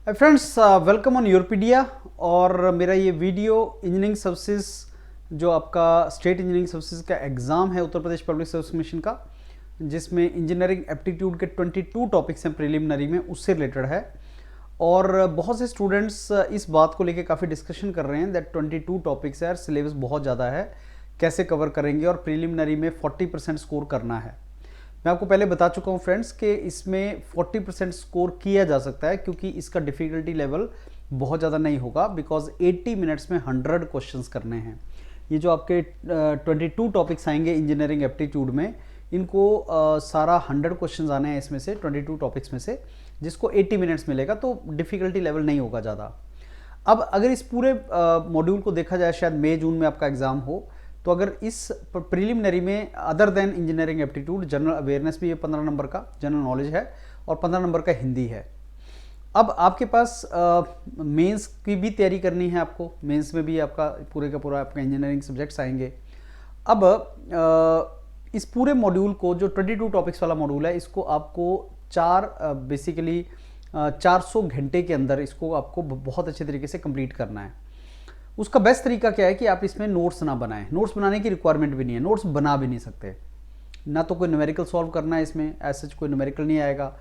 Friends, welcome on यूरोपीडिया। और मेरा ये वीडियो इंजीनियरिंग सर्विसेज जो आपका स्टेट इंजीनियरिंग सर्विसेज का एग्ज़ाम है Uttar Pradesh public service commission का, जिसमें इंजीनियरिंग एप्टीट्यूड के 22 टॉपिक्स हैं प्रीलिमिनरी में, उससे रिलेटेड है। और बहुत से स्टूडेंट्स इस बात को लेके काफ़ी डिस्कशन कर रहे हैं दैट 22 टॉपिक्स है, सिलेबस बहुत ज़्यादा है, कैसे कवर करेंगे, और प्रीलिमिनरी में 40% स्कोर करना है। मैं आपको पहले बता चुका हूँ फ्रेंड्स कि इसमें 40% स्कोर किया जा सकता है, क्योंकि इसका डिफ़िकल्टी लेवल बहुत ज़्यादा नहीं होगा, बिकॉज 80 मिनट्स में 100 क्वेश्चंस करने हैं। ये जो आपके 22 टॉपिक्स आएंगे इंजीनियरिंग एप्टीट्यूड में, इनको सारा 100 क्वेश्चंस आने हैं इसमें से, 22 टॉपिक्स में से, जिसको 80 मिनट्स मिलेगा, तो डिफ़िकल्टी लेवल नहीं होगा ज़्यादा। अब अगर इस पूरे मॉड्यूल को देखा जाए, शायद मई जून में आपका एग्ज़ाम हो, तो अगर इस प्रीलिमिनरी में other than engineering aptitude general awareness भी है 15 नंबर का, जनरल नॉलेज है, और 15 नंबर का हिंदी है। अब आपके पास मेंस की भी तैयारी करनी है आपको, मेंस में भी आपका पूरे का पूरा आपका इंजीनियरिंग सब्जेक्ट्स आएंगे। अब इस पूरे मॉड्यूल को, जो 22 टॉपिक्स वाला मॉड्यूल है, इसको आपको बेसिकली 400 घंटे के अंदर इसको आपको बहुत अच्छे तरीके से कंप्लीट करना है। उसका बेस्ट तरीका क्या है कि आप इसमें नोट्स ना बनाएं। नोट्स बनाने की रिक्वायरमेंट भी नहीं है, नोट्स बना भी नहीं सकते। ना तो कोई न्यूमेरिकल सॉल्व करना है इसमें, ऐसा कोई न्यूमेरिकल नहीं आएगा।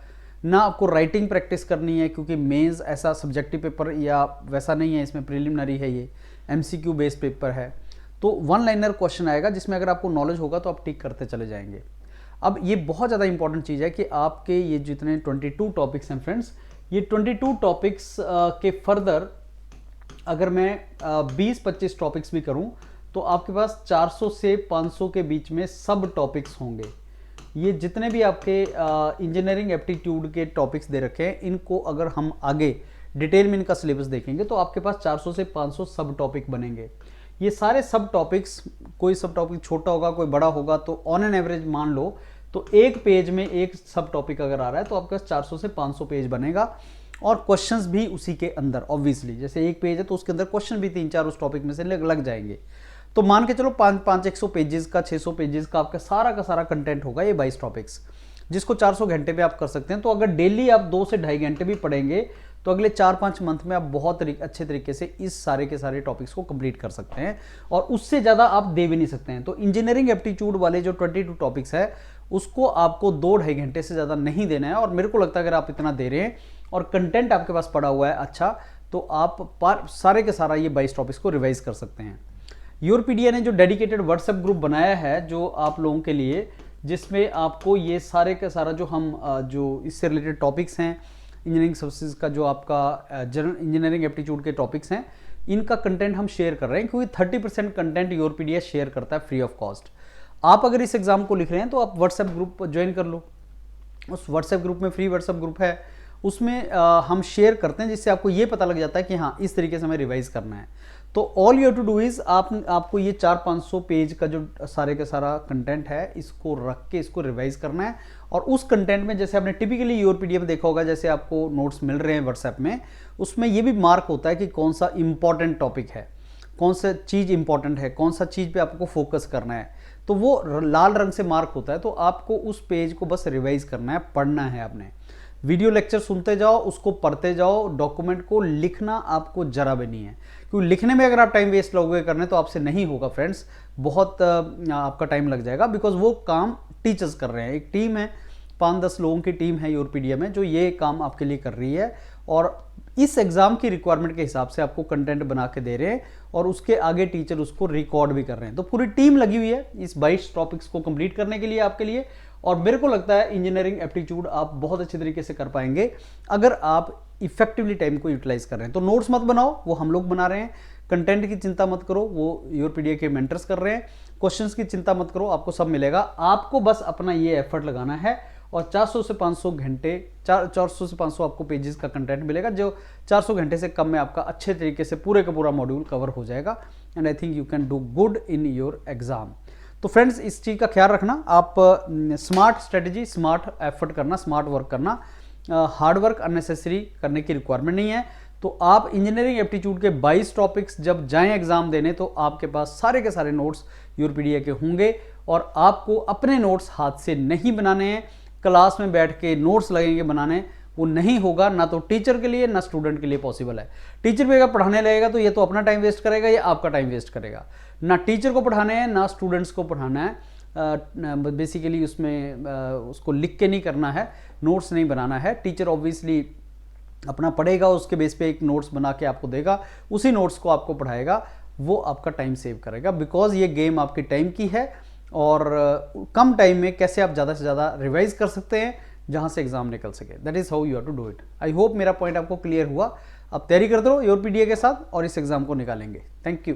ना आपको राइटिंग प्रैक्टिस करनी है, क्योंकि मेंस ऐसा सब्जेक्टिव पेपर या वैसा नहीं है, इसमें प्रीलिमिनरी है, ये एमसीक्यू बेस्ड पेपर है। तो वन लाइनर क्वेश्चन आएगा, जिसमें अगर आपको नॉलेज होगा तो आप टिक करते चले जाएंगे। अब ये बहुत ज़्यादा इंपॉर्टेंट चीज़ है कि आपके ये जितने 22 टॉपिक्स हैं फ्रेंड्स, ये 22 टॉपिक्स के फर्दर अगर मैं 20-25 टॉपिक्स भी करूं, तो आपके पास 400 से 500 के बीच में सब टॉपिक्स होंगे। ये जितने भी आपके इंजीनियरिंग एप्टीट्यूड के टॉपिक्स दे रखे हैं, इनको अगर हम आगे डिटेल में इनका सिलेबस देखेंगे, तो आपके पास 400 से 500 सब टॉपिक बनेंगे। ये सारे सब टॉपिक्स, कोई सब टॉपिक छोटा होगा, कोई बड़ा होगा, तो ऑन एन एवरेज मान लो तो एक पेज में एक सब टॉपिक अगर आ रहा है, तो आपके पास 400 से 500 पेज बनेगा। और क्वेश्चंस भी उसी के अंदर, ऑब्वियसली जैसे एक पेज है तो उसके अंदर क्वेश्चन भी 3-4 उस टॉपिक में से लग जाएंगे। तो मान के चलो 500-100 पेजेस का, 600 पेजेस का आपका सारा का सारा कंटेंट होगा, ये 22 टॉपिक्स, जिसको 400 घंटे पे आप कर सकते हैं। तो अगर डेली आप 2 से 2.5 घंटे भी पढ़ेंगे, तो अगले 4-5 मंथ में आप बहुत अच्छे तरीके से इस सारे के सारे टॉपिक्स को कंप्लीट कर सकते हैं, और उससे ज़्यादा आप दे भी नहीं सकते हैं। तो इंजीनियरिंग एप्टीट्यूड वाले जो 22 टॉपिक्स है, उसको आपको 2-2.5 घंटे से ज़्यादा नहीं देना है। और मेरे को लगता है अगर आप इतना दे रहे हैं और कंटेंट आपके पास पड़ा हुआ है अच्छा, तो आप सारे के सारा ये 22 टॉपिक्स को रिवाइज कर सकते हैं। यूरोपीडिया ने जो डेडिकेटेड व्हाट्सएप ग्रुप बनाया है जो आप लोगों के लिए, जिसमें आपको ये सारे का सारा जो हम जो इससे रिलेटेड टॉपिक्स हैं, इंजीनियरिंग सर्विसेज का जो आपका जनरल इंजीनियरिंग एप्टीट्यूड के टॉपिक्स हैं, इनका कंटेंट हम शेयर कर रहे हैं, क्योंकि 30% कंटेंट यूरोपीडिया शेयर करता है फ्री ऑफ कॉस्ट। आप अगर इस एग्जाम को लिख रहे हैं तो आप व्हाट्सएप ग्रुप ज्वाइन कर लो। उस व्हाट्सएप ग्रुप में, फ्री व्हाट्सएप ग्रुप है, उसमें हम शेयर करते हैं, जिससे आपको ये पता लग जाता है कि हाँ, इस तरीके से हमें रिवाइज करना है। तो all you have to do is आपको ये 400-500 पेज का जो सारे का सारा कंटेंट है, इसको रख के इसको रिवाइज करना है। और उस कंटेंट में, जैसे आपने टिपिकली यूरोपीडिया में देखा होगा, जैसे आपको नोट्स मिल रहे हैं व्हाट्सएप में, उसमें ये भी मार्क होता है कि कौन सा इंपॉर्टेंट टॉपिक है, कौन सा चीज़ इंपॉर्टेंट है, कौन सा चीज़ पे आपको फोकस करना है, तो वो लाल रंग से मार्क होता है। तो आपको उस पेज को बस रिवाइज करना है, पढ़ना है आपने। वीडियो लेक्चर सुनते जाओ, उसको पढ़ते जाओ, डॉक्यूमेंट को लिखना आपको जरा भी नहीं है, क्योंकि लिखने में अगर आप टाइम वेस्ट लोगे करने, तो आपसे नहीं होगा फ्रेंड्स, बहुत आपका टाइम लग जाएगा, बिकॉज वो काम टीचर्स कर रहे हैं। एक टीम है, 5-10 लोगों की टीम है यूरोपीडिया में, जो ये काम आपके लिए कर रही है, और इस एग्जाम की रिक्वायरमेंट के हिसाब से आपको कंटेंट बना के दे रहे हैं, और उसके आगे टीचर उसको रिकॉर्ड भी कर रहे हैं। तो पूरी टीम लगी हुई है इस 22 टॉपिक्स को कंप्लीट करने के लिए आपके लिए। और मेरे को लगता है इंजीनियरिंग एप्टीट्यूड आप बहुत अच्छे तरीके से कर पाएंगे, अगर आप इफेक्टिवली टाइम को यूटिलाइज कर रहे हैं। तो नोट्स मत बनाओ, वो हम लोग बना रहे हैं। कंटेंट की चिंता मत करो, वो यूरोपीडिया के मेंटर्स कर रहे हैं। क्वेश्चंस की चिंता मत करो, आपको सब मिलेगा। आपको बस अपना ये एफर्ट लगाना है, और 400 से 500 घंटे, 400 से 500 आपको पेजेस का कंटेंट मिलेगा, जो 400 घंटे से कम में आपका अच्छे तरीके से पूरे का पूरा मॉड्यूल कवर हो जाएगा। And I think you can do good in your exam. तो फ्रेंड्स, इस चीज़ का ख्याल रखना, आप स्मार्ट स्ट्रेटजी, स्मार्ट एफर्ट करना, स्मार्ट वर्क करना, हार्ड वर्क अननेसेसरी करने की रिक्वायरमेंट नहीं है। तो आप इंजीनियरिंग एप्टीट्यूड के 22 टॉपिक्स जब जाएं एग्जाम देने, तो आपके पास सारे के सारे नोट्स यूरोपीडिया के होंगे, और आपको अपने नोट्स हाथ से नहीं बनाने हैं, क्लास में बैठ के नोट्स लगेंगे बनाने, वो नहीं होगा, ना तो टीचर के लिए ना स्टूडेंट के लिए पॉसिबल है। टीचर भी अगर पढ़ाने लगेगा तो ये तो अपना टाइम वेस्ट करेगा या आपका टाइम वेस्ट करेगा। ना टीचर को पढ़ाना है ना स्टूडेंट्स को पढ़ाना है। बेसिकली उसमें उसको लिख के नहीं करना है, नोट्स नहीं बनाना है। टीचर ऑब्वियसली अपना पढ़ेगा, उसके बेस पे एक नोट्स बना के आपको देगा, उसी नोट्स को आपको पढ़ाएगा, वो आपका टाइम सेव करेगा। बिकॉज ये गेम आपके टाइम की है और कम टाइम में कैसे आप ज़्यादा से ज़्यादा रिवाइज कर सकते हैं जहाँ से एग्जाम निकल सके। That is how you have to do it. I hope मेरा पॉइंट आपको क्लियर हुआ। अब तैयारी करते रहो योरपीडिया के साथ और इस एग्जाम को निकालेंगे। Thank you.